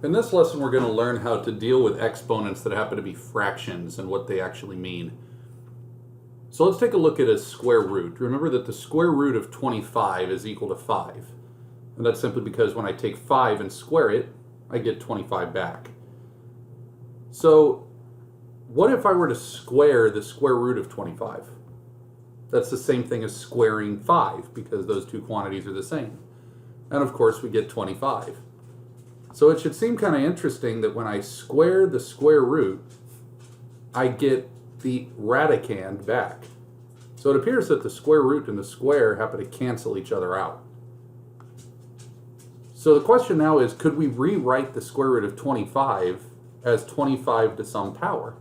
In this lesson, we're going to learn how to deal with exponents that happen to be fractions and what they actually mean. So let's take a look at a square root. Remember that the square root of 25 is equal to 5. And that's simply because when I take 5 and square it, I get 25 back. So what if I were to square the square root of 25? That's the same thing as squaring 5 because those two quantities are the same. And of course we get 25. So it should seem kind of interesting that when I square the square root, I get the radicand back. So it appears that the square root and the square happen to cancel each other out. So the question now is, could we rewrite the square root of 25 as 25 to some power?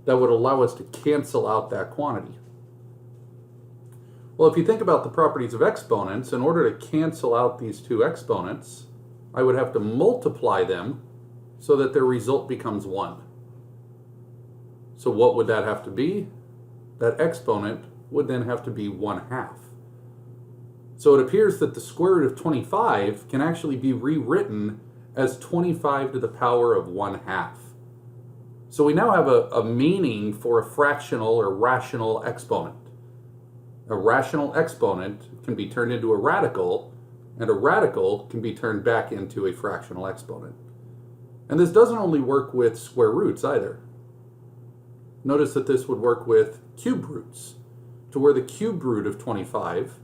That would allow us to cancel out that quantity. Well, if you think about the properties of exponents, in order to cancel out these two exponents, I would have to multiply them so that their result becomes 1. So what would that have to be? That exponent would then have to be 1/2. So it appears that the square root of 25 can actually be rewritten as 25 to the power of 1/2. So we now have a meaning for a fractional or rational exponent. A rational exponent can be turned into a radical, and a radical can be turned back into a fractional exponent. And this doesn't only work with square roots either. Notice that this would work with cube roots, to where the cube root of 25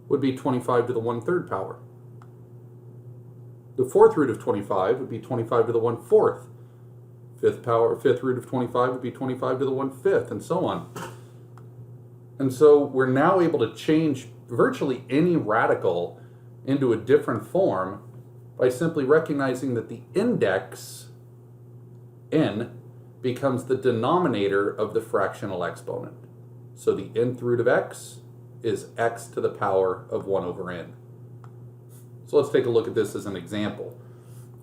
would be 25 to the 1/3 power. The fourth root of 25 would be 25 to the 1/4. Fifth root of 25 would be 25 to the 1/5, and so on. And so we're now able to change virtually any radical into a different form by simply recognizing that the index, n, becomes the denominator of the fractional exponent. So the nth root of x is x to the power of 1/n. So let's take a look at this as an example.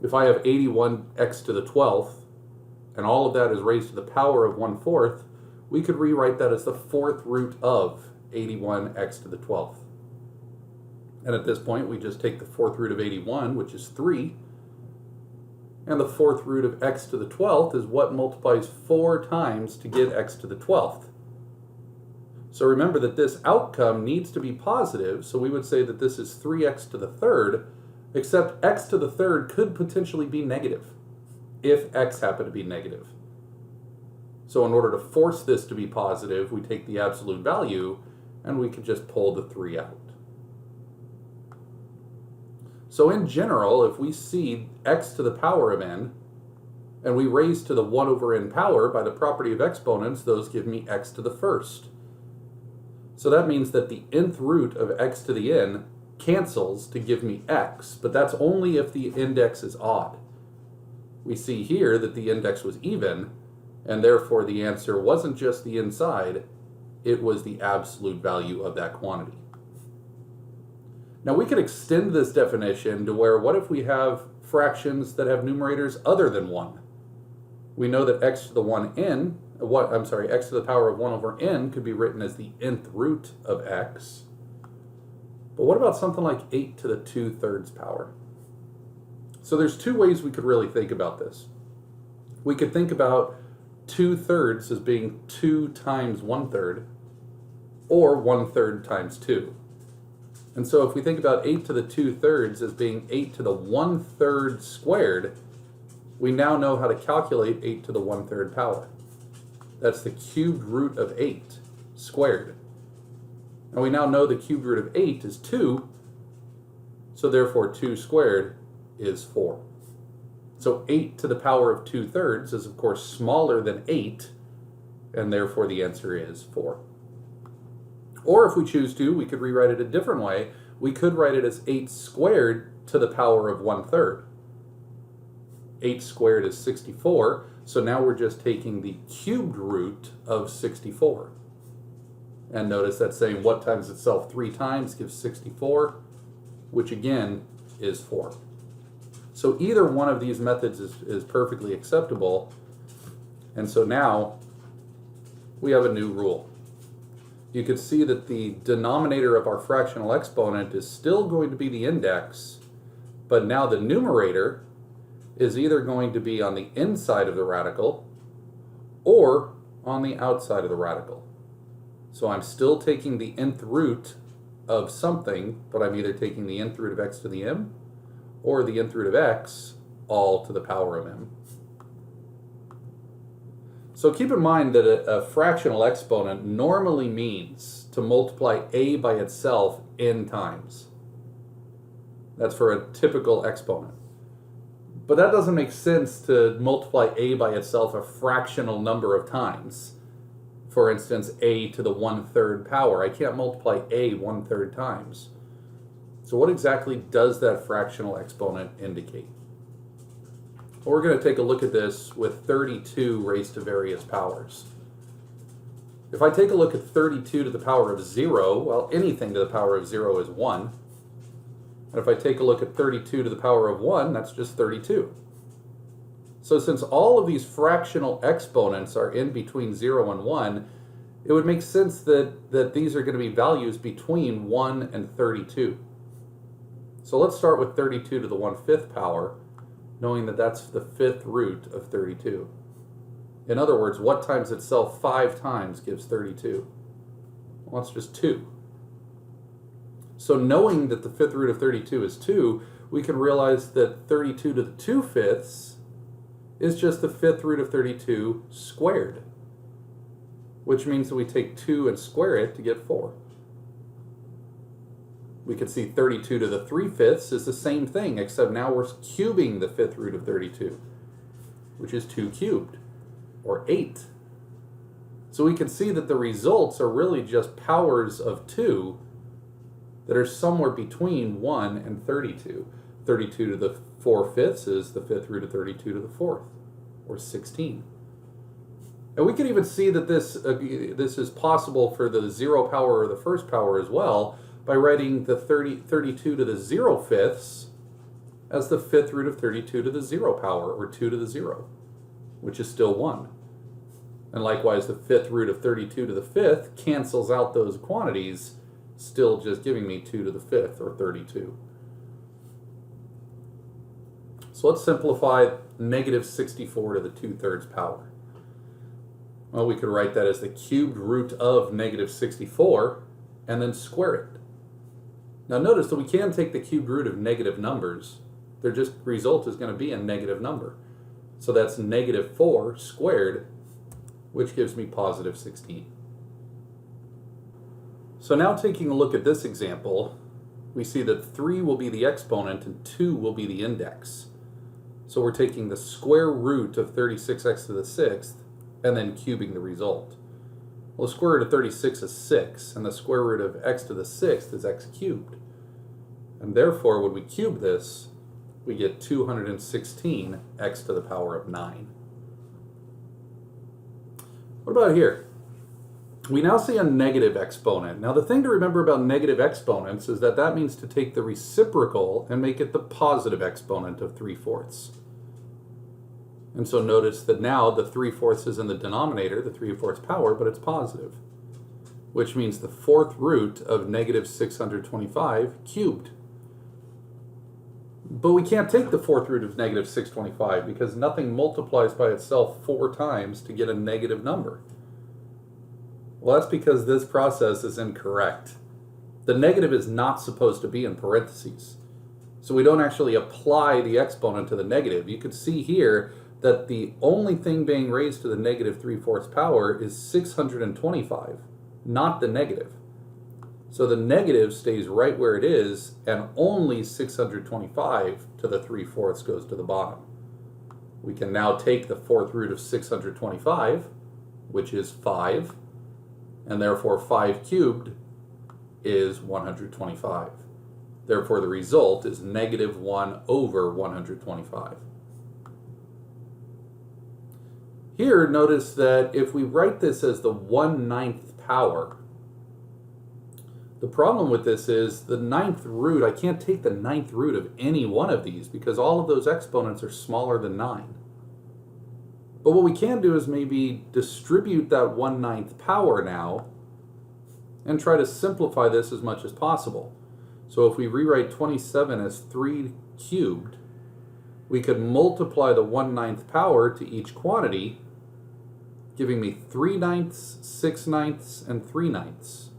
If I have 81x to the 12th, and all of that is raised to the power of 1/4, we could rewrite that as the fourth root of 81x to the 12th. And at this point, we just take the fourth root of 81, which is 3, and the fourth root of x to the 12th is what multiplies 4 times to get x to the 12th. So remember that this outcome needs to be positive, so we would say that this is 3x to the 3rd, except x to the 3rd could potentially be negative, if x happened to be negative. So in order to force this to be positive, we take the absolute value, and we could just pull the 3 out. So in general, if we see x to the power of n, and we raise to the 1/n power by the property of exponents, those give me x to the 1st. So that means that the nth root of x to the n cancels to give me x, but that's only if the index is odd. We see here that the index was even, and therefore the answer wasn't just the inside, it was the absolute value of that quantity. Now we could extend this definition to where, what if we have fractions that have numerators other than 1? We know that x to the power of 1/n could be written as the nth root of x. But what about something like 8 to the 2/3 power? So there's two ways we could really think about this. We could think about 2/3 as being 2 times 1/3, or 1/3 times 2. And so if we think about 8 to the 2/3 as being 8 to the 1/3 squared, we now know how to calculate 8 to the 1/3 power. That's the cubed root of 8 squared. And we now know the cubed root of 8 is 2, so therefore 2 squared is 4. So 8 to the power of 2/3 is of course smaller than 8, and therefore the answer is 4. Or if we choose to, we could rewrite it a different way. We could write it as 8 squared to the power of 1/3. 8 squared is 64, so now we're just taking the cubed root of 64. And notice that saying what times itself 3 times gives 64, which again is 4. So either one of these methods is perfectly acceptable, and so now we have a new rule. You could see that the denominator of our fractional exponent is still going to be the index, but now the numerator is either going to be on the inside of the radical or on the outside of the radical. So I'm still taking the nth root of something, but I'm either taking the nth root of x to the m or the nth root of x all to the power of m. So keep in mind that a fractional exponent normally means to multiply a by itself n times. That's for a typical exponent. But that doesn't make sense to multiply a by itself a fractional number of times. For instance, a to the 1/3 power. I can't multiply a 1/3 times. So what exactly does that fractional exponent indicate? Well, we're going to take a look at this with 32 raised to various powers. If I take a look at 32 to the power of 0, well, anything to the power of 0 is 1. And if I take a look at 32 to the power of 1, that's just 32. So since all of these fractional exponents are in between 0 and 1, it would make sense that these are going to be values between 1 and 32. So let's start with 32 to the 1/5 power, knowing that that's the 5th root of 32. In other words, what times itself 5 times gives 32? Well, that's just 2. So knowing that the 5th root of 32 is 2, we can realize that 32 to the 2/5 is just the 5th root of 32 squared, which means that we take 2 and square it to get 4. We could see 32 to the 3/5 is the same thing, except now we're cubing the 5th root of 32, which is 2 cubed, or 8. So we can see that the results are really just powers of 2 that are somewhere between 1 and 32. 32 to the 4/5 is the 5th root of 32 to the 4th, or 16. And we can even see that this is possible for the 0 power or the 1st power as well, by writing the 32 to the 0/5 as the 5th root of 32 to the 0 power, or 2 to the 0, which is still 1. And likewise, the 5th root of 32 to the 5th cancels out those quantities, still just giving me 2 to the 5th, or 32. So let's simplify negative 64 to the 2/3 power. Well, we could write that as the cubed root of negative 64 and then square it. Now notice that we can take the cubed root of negative numbers. Their just result is going to be a negative number. So that's negative 4 squared, which gives me positive 16. So now taking a look at this example, we see that 3 will be the exponent and 2 will be the index. So we're taking the square root of 36x to the 6th and then cubing the result. Well, the square root of 36 is 6, and the square root of x to the 6th is x cubed. And therefore, when we cube this, we get 216 x to the power of 9. What about here? We now see a negative exponent. Now the thing to remember about negative exponents is that that means to take the reciprocal and make it the positive exponent of 3/4. And so notice that now the 3/4 is in the denominator, the 3/4 power, but it's positive, which means the 4th root of negative 625 cubed. But we can't take the 4th root of negative 625 because nothing multiplies by itself 4 times to get a negative number. Well, that's because this process is incorrect. The negative is not supposed to be in parentheses. So we don't actually apply the exponent to the negative. You can see here that the only thing being raised to the negative 3/4 power is 625, not the negative. So the negative stays right where it is, and only 625 to the 3/4 goes to the bottom. We can now take the 4th root of 625, which is 5, and therefore 5 cubed is 125. Therefore the result is negative 1 over 125. Here, notice that if we write this as the 1/9 power, the problem with this is the 9th root, I can't take the 9th root of any one of these because all of those exponents are smaller than 9. But what we can do is maybe distribute that 1/9 power now and try to simplify this as much as possible. So if we rewrite 27 as 3 cubed, we could multiply the 1/9 power to each quantity, giving me 3/9, 6/9, and 3/9.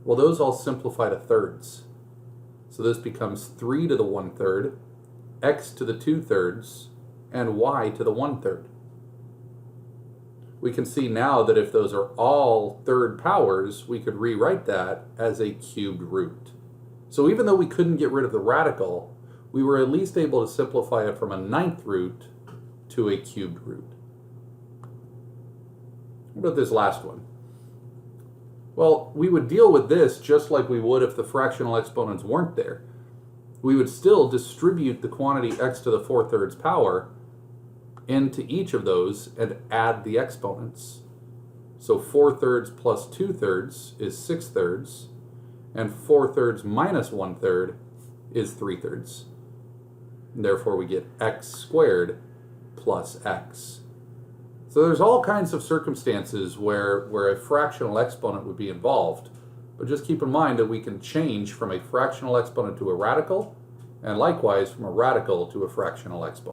Well, those all simplify to thirds. So this becomes 3 to the 1/3, x to the 2/3, and y to the 1/3. We can see now that if those are all third powers, we could rewrite that as a cubed root. So even though we couldn't get rid of the radical, we were at least able to simplify it from a 9th root to a cubed root. What about this last one? Well, we would deal with this just like we would if the fractional exponents weren't there. We would still distribute the quantity x to the 4/3 power into each of those and add the exponents. So 4/3 plus 2/3 is 6/3, and 4/3 minus 1/3 is 3/3. And therefore we get x squared plus x. So there's all kinds of circumstances where a fractional exponent would be involved, but just keep in mind that we can change from a fractional exponent to a radical, and likewise from a radical to a fractional exponent.